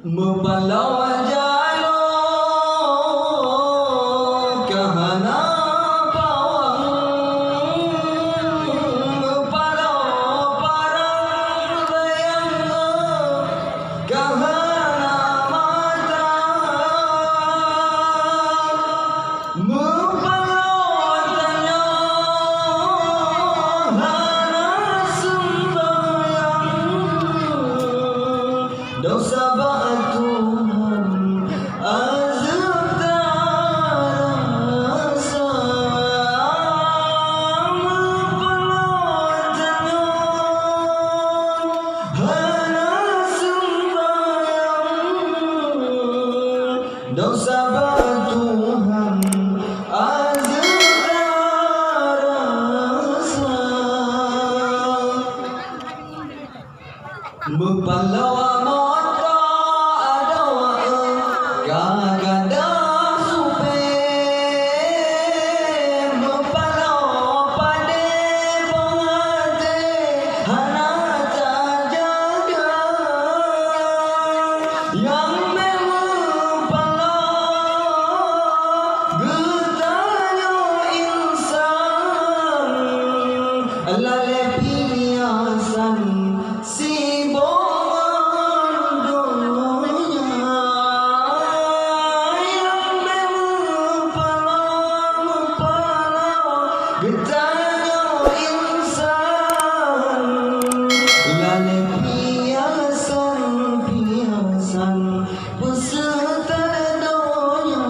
Membalau jalo kahana pawang, membalau parang bayang kahana mata, membalau tanya hana sembahyang, dosa Tuhan azab terasa, memperlotanya hana sembahyang, dosa Tuhan azab terasa, memperlawa Gagada super membalau pada pengantin hana terjaga yang membalau getanya insan lalai pilihan si getanya insan lalai piasan peserta donya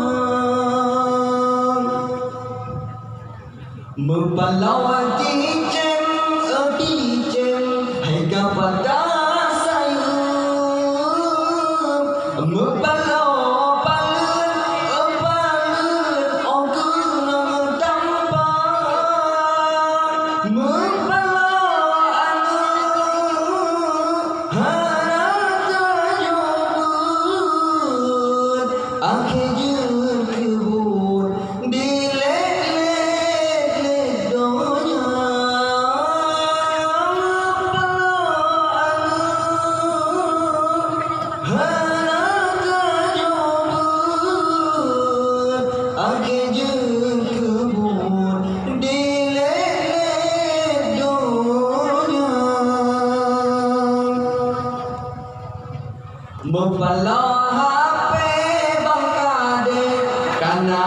membalau dijem hai kepada saya membalau membalau HP bangkade karena